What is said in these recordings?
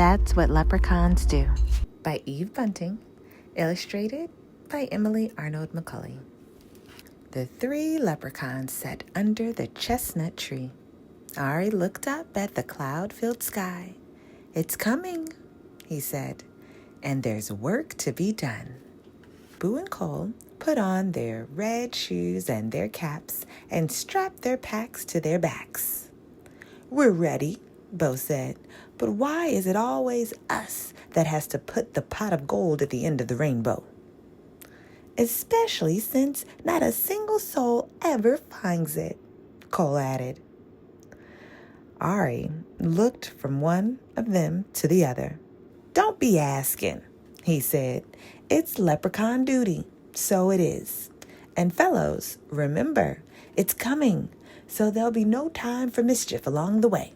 That's What Leprechauns Do by Eve Bunting, illustrated by Emily Arnold McCully. The three leprechauns sat under the chestnut tree. Ari looked up at the cloud-filled sky. "It's coming," he said, "and there's work to be done." Boo and Cole put on their red shoes and their caps and strapped their packs to their backs. "We're ready," Bo said, "but why is it always us that has to put the pot of gold at the end of the rainbow?" "Especially since not a single soul ever finds it," Cole added. Ari looked from one of them to the other. "Don't be asking," he said. "It's leprechaun duty, so it is. And fellows, remember, it's coming, so there'll be no time for mischief along the way."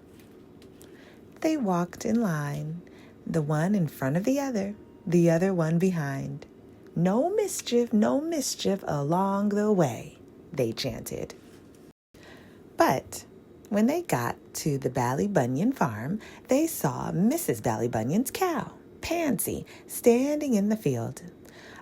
They walked in line, the one in front of the other one behind. No mischief along the way," they chanted. But when they got to the Ballybunion farm, they saw Mrs. Ballybunion's cow, Pansy, standing in the field.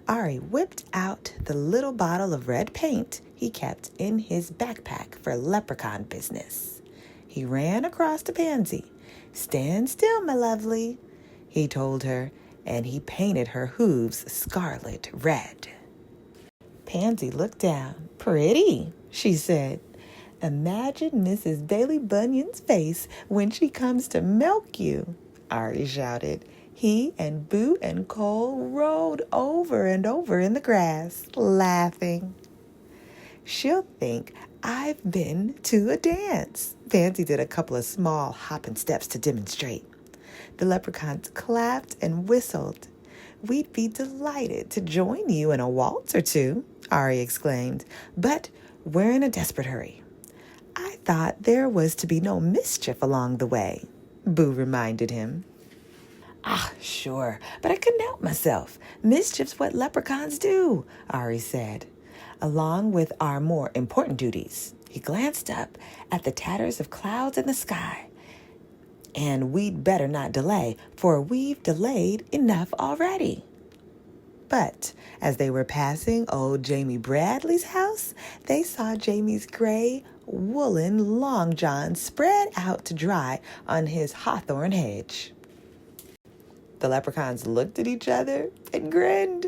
Ari whipped out the little bottle of red paint he kept in his backpack for leprechaun business. He ran across to Pansy. "Stand still, my lovely," he told her, and he painted her hooves scarlet red. Pansy looked down. "Pretty," she said. "Imagine Mrs. Ballybunion's face when she comes to milk you," Ari shouted. He and Boo and Cole rolled over and over in the grass, laughing. "She'll think I've been to a dance." Pansy did a couple of small hopping steps to demonstrate. The leprechauns clapped and whistled. "We'd be delighted to join you in a waltz or two," Ari exclaimed, "but we're in a desperate hurry." "I thought there was to be no mischief along the way," Boo reminded him. Sure, but I couldn't help myself. Mischief's what leprechauns do," Ari said, "along with our more important duties." He glanced up at the tatters of clouds in the sky. "And we'd better not delay, for we've delayed enough already." But as they were passing old Jamie Bradley's house, they saw Jamie's gray woolen long john spread out to dry on his hawthorn hedge. The leprechauns looked at each other and grinned.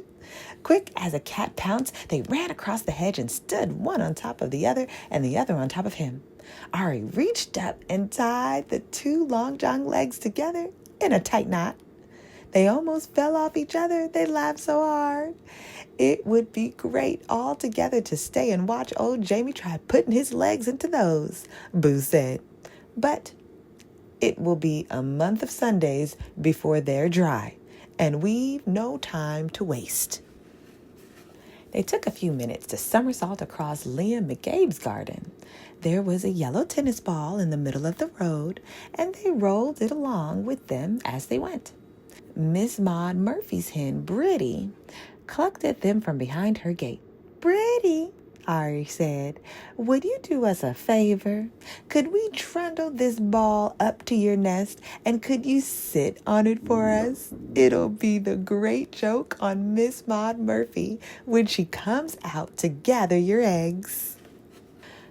Quick as a cat pounce, they ran across the hedge and stood one on top of the other and the other on top of him. Ari reached up and tied the two long john legs together in a tight knot. They almost fell off each other. They laughed so hard. "It would be great all together to stay and watch old Jamie try putting his legs into those," Boo said. "But it will be a month of Sundays before they're dry, and we've no time to waste." They took a few minutes to somersault across Liam McCabe's garden. There was a yellow tennis ball in the middle of the road, and they rolled it along with them as they went. Miss Maud Murphy's hen, Britty, clucked at them from behind her gate. "Britty," Ari said, "would you do us a favor? Could we trundle this ball up to your nest, and could you sit on it for us? It'll be the great joke on Miss Maud Murphy when she comes out to gather your eggs."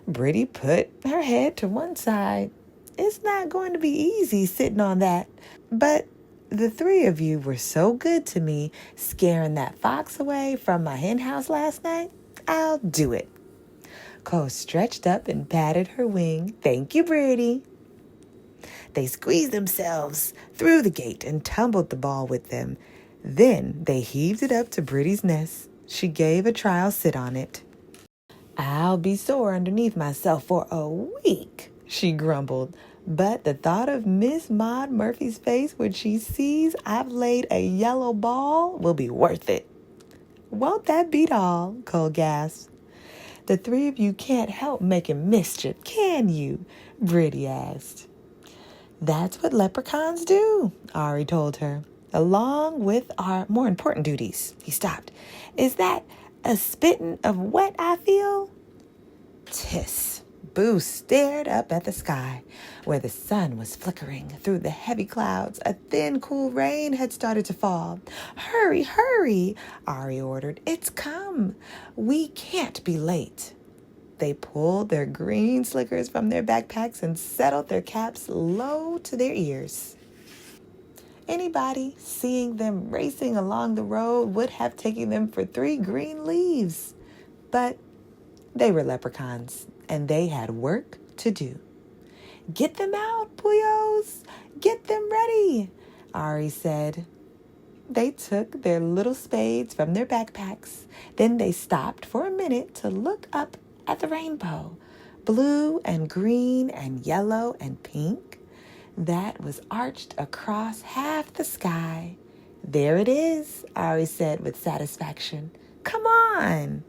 Britty put her head to one side. "It's not going to be easy sitting on that, but the three of you were so good to me scaring that fox away from my hen house last night. I'll do it." Cole stretched up and patted her wing. "Thank you, Britty." They squeezed themselves through the gate and tumbled the ball with them. Then they heaved it up to Britty's nest. She gave a trial sit on it. "I'll be sore underneath myself for a week," she grumbled. "But the thought of Miss Maud Murphy's face when she sees I've laid a yellow ball will be worth it." "Won't that beat all?" Cole gasped. "The three of you can't help making mischief, can you?" Britty asked. "That's what leprechauns do," Ari told her, "along with our more important duties." He stopped. "Is that a spitting of wet I feel?" "Tiss," Boo stared up at the sky, where the sun was flickering through the heavy clouds. A thin, cool rain had started to fall. "Hurry, hurry," Ari ordered. "It's come. We can't be late." They pulled their green slickers from their backpacks and settled their caps low to their ears. Anybody seeing them racing along the road would have taken them for 3 green leaves. But they were leprechauns, and they had work to do. "Get them out, Puyos! Get them ready," Ari said. They took their little spades from their backpacks. Then they stopped for a minute to look up at the rainbow, blue and green and yellow and pink, that was arched across half the sky. "There it is," Ari said with satisfaction. "Come on."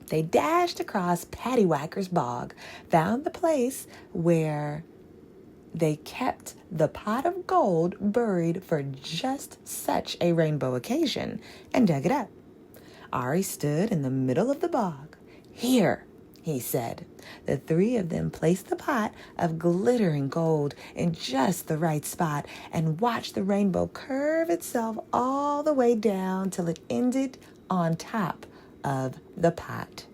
They dashed across Pattywhacker's bog, found the place where they kept the pot of gold buried for just such a rainbow occasion, and dug it up. Ari stood in the middle of the bog. "Here," he said. The 3 of them placed the pot of glittering gold in just the right spot and watched the rainbow curve itself all the way down till it ended on top of the pot.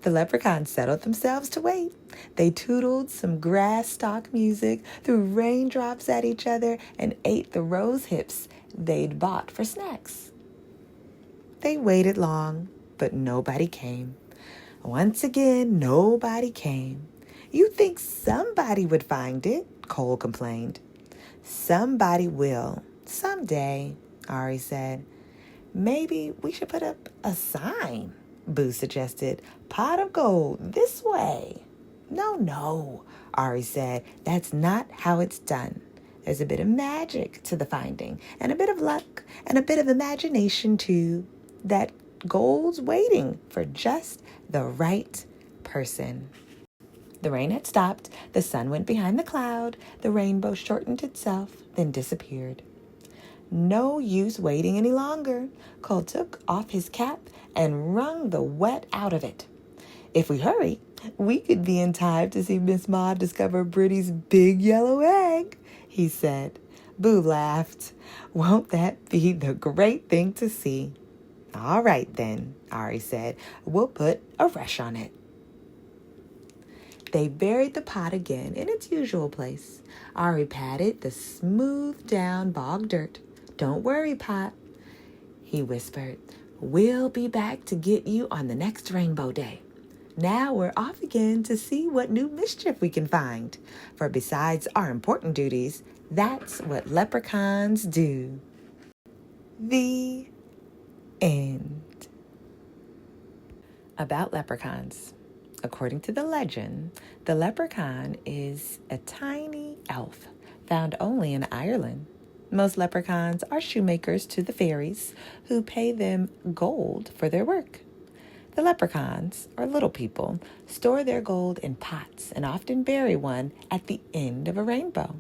The leprechauns settled themselves to wait. They tootled some grass stalk music, threw raindrops at each other, and ate the rose hips they'd bought for snacks. They waited long, but nobody came. Once again, nobody came. "You'd think somebody would find it," Cole complained. "Somebody will, someday," Ari said. "Maybe we should put up a sign," Boo suggested. "Pot of gold, this way." No, Ari said. "That's not how it's done. There's a bit of magic to the finding, and a bit of luck, and a bit of imagination, too. That gold's waiting for just the right person." The rain had stopped. The sun went behind the cloud. The rainbow shortened itself, then disappeared. No use waiting any longer. Cole took off his cap and wrung the wet out of it. "If we hurry, we could be in time to see Miss Maud discover Britty's big yellow egg," he said. Boo laughed. "Won't that be the great thing to see?" "All right, then," Ari said. "We'll put a rush on it." They buried the pot again in its usual place. Ari patted the smooth-down bog dirt. "Don't worry, Pot," he whispered. "We'll be back to get you on the next rainbow day. Now we're off again to see what new mischief we can find. For besides our important duties, that's what leprechauns do." The end. About leprechauns. According to the legend, the leprechaun is a tiny elf found only in Ireland. Most leprechauns are shoemakers to the fairies, who pay them gold for their work. The leprechauns, or little people, store their gold in pots and often bury one at the end of a rainbow.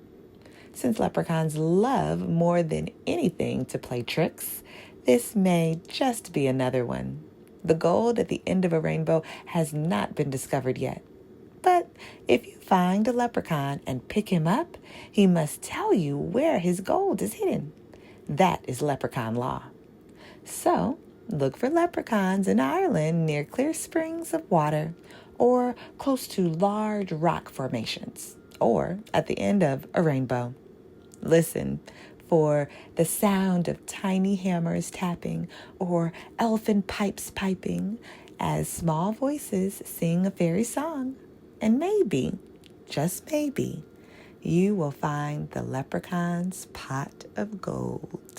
Since leprechauns love more than anything to play tricks, this may just be another one. The gold at the end of a rainbow has not been discovered yet. But if you find a leprechaun and pick him up, he must tell you where his gold is hidden. That is leprechaun law. So, look for leprechauns in Ireland near clear springs of water, or close to large rock formations, or at the end of a rainbow. Listen for the sound of tiny hammers tapping or elfin pipes piping as small voices sing a fairy song. And maybe, just maybe, you will find the leprechaun's pot of gold.